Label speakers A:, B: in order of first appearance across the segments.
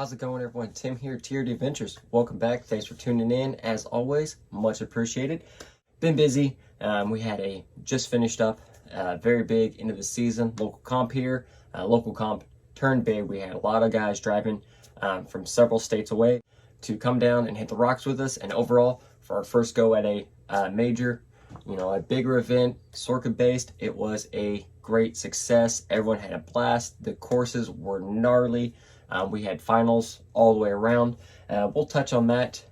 A: How's it going, everyone? Tim here, TRD Adventures. Welcome back. Thanks for tuning in. As always, much appreciated. Been busy. We had a just finished up very big end of the season local comp here. Local comp turned big. We had a lot of guys driving from several states away to come down and hit the rocks with us. And overall, for our first go at a major, a bigger event, circuit based, it was a great success. Everyone had a blast. The courses were gnarly. We had finals all the way around. We'll touch on that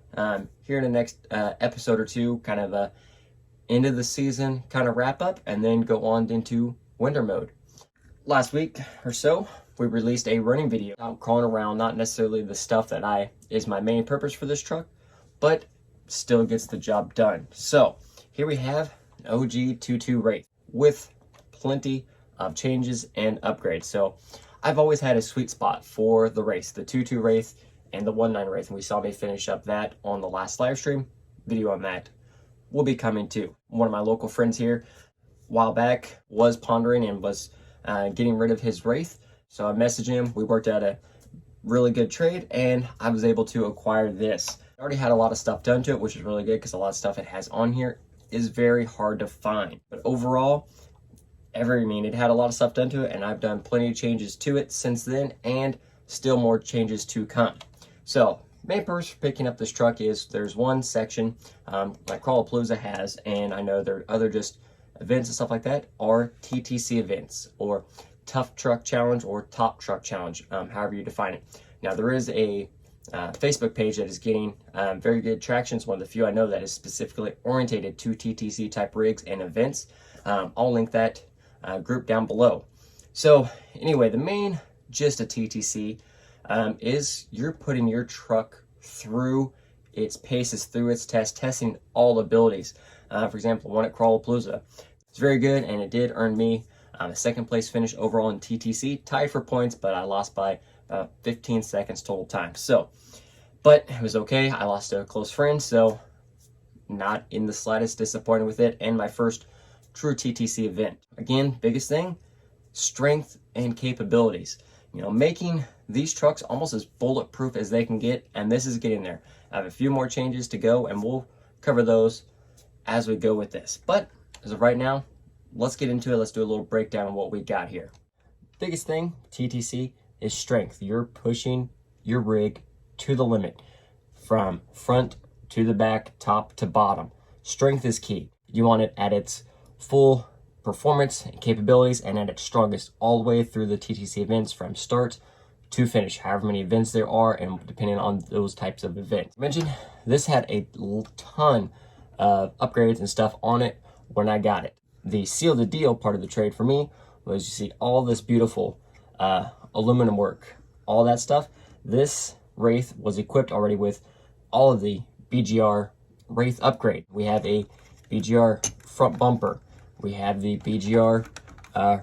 A: here in the next episode or two, kind of the end of the season kind of wrap up, and then go on into winter mode. Last week or so, we released a running video out crawling around, not necessarily the stuff that is my main purpose for this truck, but still gets the job done. So here we have an OG 2.2 Wraith with plenty of changes and upgrades. So I've always had a sweet spot for the Wraith, the 2.2 Wraith and the 1.9 Wraith, and we saw me finish up that on the last live stream. Video on that will be coming too. One of my local friends here a while back was pondering and was getting rid of his Wraith, so I messaged him. We worked out a really good trade, and I was able to acquire this. I already had a lot of stuff done to it, which is really good because a lot of stuff it has on here is very hard to find. But overall, it had a lot of stuff done to it, and I've done plenty of changes to it since then, and still more changes to come. So main purpose for picking up this truck is there's one section like Crawlapalooza has, and I know there are other just events and stuff like that, are TTC events, or Tough Truck Challenge, or Top Truck Challenge, however you define it. Now there is a Facebook page that is getting very good traction. It's one of the few I know that is specifically orientated to TTC type rigs and events. I'll link that group down below. So anyway, the main gist of TTC is you're putting your truck through its paces, through its test, testing all abilities. For example, one at Crawlapalooza, it's very good, and it did earn me a second place finish overall in TTC, tied for points, but I lost by 15 seconds total time. So, but it was okay. I lost to a close friend, so not in the slightest disappointed with it, and my first true TTC event. Again, biggest thing, strength and capabilities. Making these trucks almost as bulletproof as they can get, and this is getting there. I have a few more changes to go, and we'll cover those as we go with this. But as of right now, let's get into it. Let's do a little breakdown of what we got here. Biggest thing, TTC, is strength. You're pushing your rig to the limit from front to the back, top to bottom. Strength is key. You want it at its full performance and capabilities, and at its strongest all the way through the TTC events from start to finish, however many events there are, and depending on those types of events. I mentioned this had a ton of upgrades and stuff on it when I got it. The seal the deal part of the trade for me was, you see all this beautiful aluminum work, all that stuff. This Wraith was equipped already with all of the BGR Wraith upgrade. We have a BGR front bumper. We have the BGR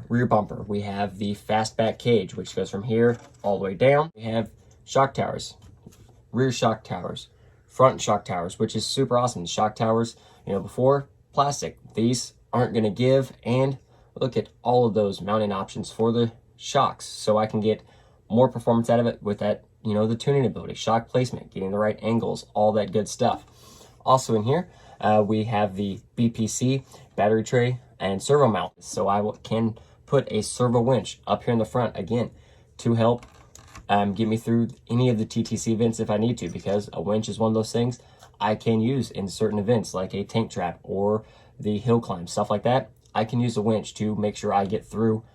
A: rear bumper. We have the fastback cage, which goes from here all the way down. We have shock towers, rear shock towers, front shock towers, which is super awesome. The shock towers, before plastic, these aren't going to give, and look at all of those mounting options for the shocks, so I can get more performance out of it with that, the tuning ability, shock placement, getting the right angles, all that good stuff. Also in here, we have the Bpc Battery Tray and servo mount, so I can put a servo winch up here in the front again to help get me through any of the TTC events if I need to, because a winch is one of those things I can use in certain events like a tank trap or the hill climb, stuff like that. I can use a winch to make sure I get through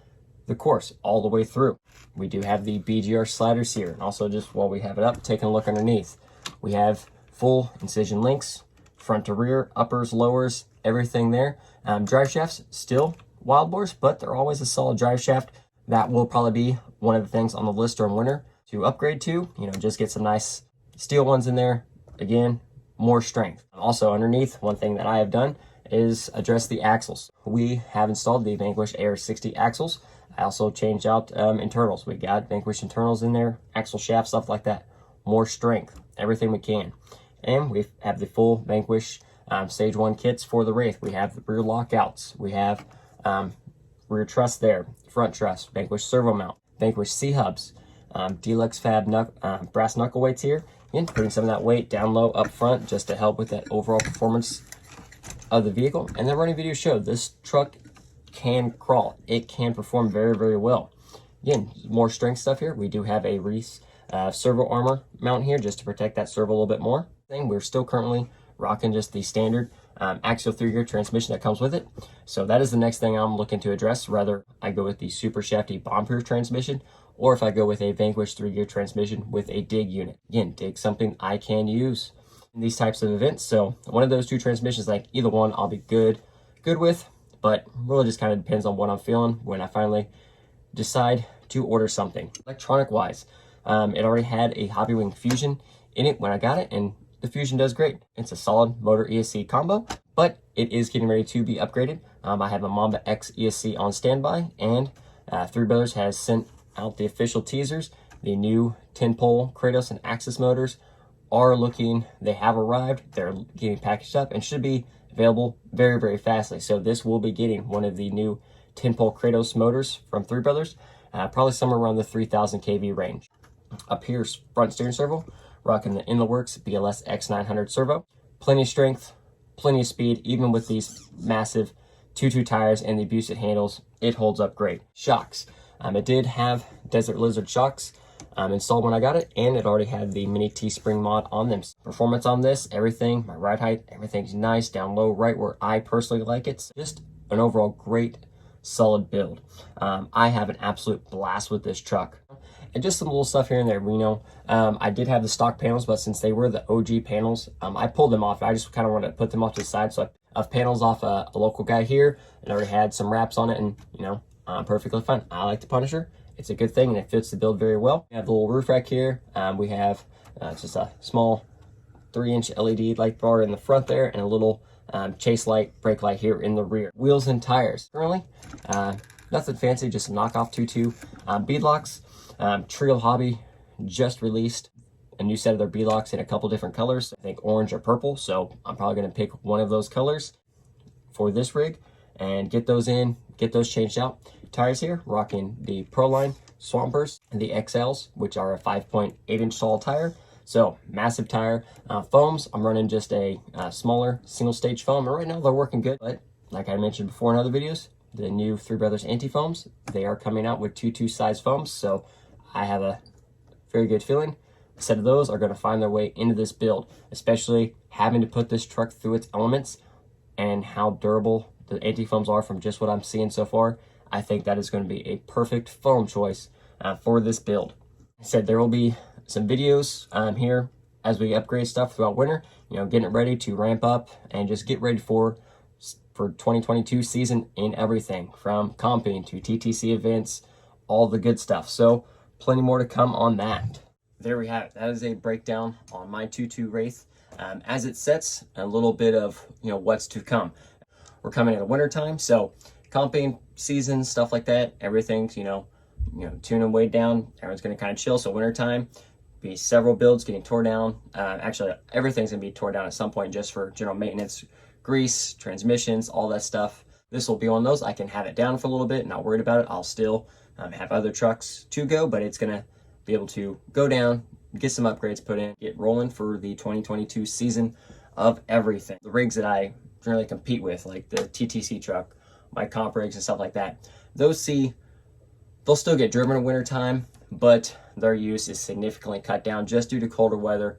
A: the course all the way through. We do have the BGR Sliders here, and also just while we have it up, taking a look underneath, we have full incision links, front to rear, uppers, lowers, everything there. Drive shafts, still wild boars, but they're always a solid drive shaft. That will probably be one of the things on the list during winter to upgrade to, just get some nice steel ones in there. Again, more strength. Also underneath, one thing that I have done is address the axles. We have installed the Vanquish AR60 axles. I also changed out internals. We got Vanquish internals in there, axle shaft, stuff like that. More strength, everything we can. And we have the full Vanquish Stage 1 kits for the Wraith. We have the rear lockouts. We have rear truss there, front truss, Vanquish servo mount, Vanquish C-hubs, Dlux Fab brass knuckle weights here. Again, putting some of that weight down low up front just to help with that overall performance of the vehicle. And the running video showed this truck can crawl. It can perform very, very well. Again, more strength stuff here. We do have a Wraith servo armor mount here just to protect that servo a little bit more. We're still currently rocking just the standard axial 3-gear transmission that comes with it. So that is the next thing I'm looking to address. Rather, I go with the super shafty bomb-proof transmission, or if I go with a Vanquish 3-gear transmission with a dig unit. Again, dig something I can use in these types of events. So one of those two transmissions, like either one, I'll be good with, but really just kind of depends on what I'm feeling when I finally decide to order something. Electronic wise, it already had a Hobbywing Fusion in it when I got it, and the Fusion does great. It's a solid motor ESC combo, but it is getting ready to be upgraded. I have a Mamba X ESC on standby, and Three Brothers has sent out the official teasers. The new 10-pole Kratos and Axis motors are looking, they have arrived. They're getting packaged up and should be available very, very fastly. So this will be getting one of the new 10-pole Kratos motors from Three Brothers, probably somewhere around the 3,000 kV range. Up here's front steering servo, rocking the ITWRC BLS-X900 servo. Plenty of strength, plenty of speed, even with these massive 2.2 tires and the abuse it handles, it holds up great. Shocks. It did have Desert Lizard shocks installed when I got it, and it already had the mini T-spring mod on them. Performance on this, everything, my ride height, everything's nice, down low, right where I personally like it. Just an overall great, solid build. I have an absolute blast with this truck. And just some little stuff here and there, you know. I did have the stock panels, but since they were the OG panels, I pulled them off. I just kind of wanted to put them off to the side. So I have panels off a local guy here, and I already had some wraps on it, and you know, perfectly fine. I like the Punisher. It's a good thing, and it fits the build very well. We have the little roof rack here. We have just a small 3-inch LED light bar in the front there, and a little chase light, brake light here in the rear. Wheels and tires. Currently, nothing fancy, just a knockoff 2.2 Dlux. Trio Hobby just released a new set of their Dlux in a couple different colors. I think orange or purple, so I'm probably going to pick one of those colors for this rig and get those in, get those changed out. Tires here, rocking the Proline Swampers and the XLs, which are a 5.8-inch tall tire. So massive tire. Foams, I'm running just a smaller single stage foam, and right now they're working good. But like I mentioned before in other videos, the new Three Brothers anti-foams, they are coming out with 2.2 size foams, so I have a very good feeling a set of those are going to find their way into this build, especially having to put this truck through its elements and how durable the anti-foams are from just what I'm seeing so far. I think that is going to be a perfect foam choice for this build. I said there will be some videos here as we upgrade stuff throughout winter, you know, getting it ready to ramp up and just get ready for 2022 season in everything from comping to TTC events, all the good stuff. So plenty more to come on that. There we have it. That is a breakdown on my 2.2 Wraith. As it sets, a little bit of, you know, what's to come. We're coming into winter time, so comping season, stuff like that, everything's, you know, tuning way down. Everyone's going to kind of chill. So winter time, be several builds getting tore down. Actually, everything's going to be tore down at some point just for general maintenance, grease, transmissions, all that stuff. This will be on those. I can have it down for a little bit, not worried about it. I'll still have other trucks to go, but it's going to be able to go down, get some upgrades put in, get rolling for the 2022 season of everything. The rigs that I generally compete with, like the TTC truck, my comp rigs and stuff like that, they'll still get driven in winter time, but their use is significantly cut down just due to colder weather.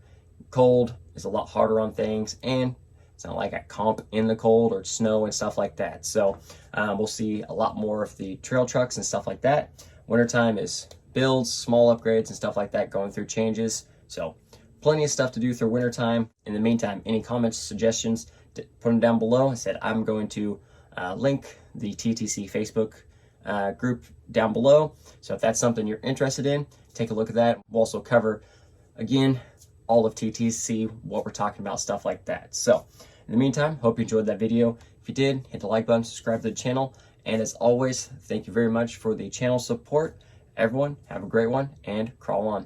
A: Cold is a lot harder on things, and it's not like I comp in the cold or snow and stuff like that. So we'll see a lot more of the trail trucks and stuff like that. Wintertime is builds, small upgrades and stuff like that, going through changes. So plenty of stuff to do through wintertime. In the meantime, any comments, suggestions, put them down below. I said I'm going to link the TTC Facebook group down below. So if that's something you're interested in, take a look at that. We'll also cover, again, all of TTC, what we're talking about, stuff like that. So in the meantime, hope you enjoyed that video. If you did, hit the like button, subscribe to the channel. And as always, thank you very much for the channel support. Everyone, have a great one and crawl on.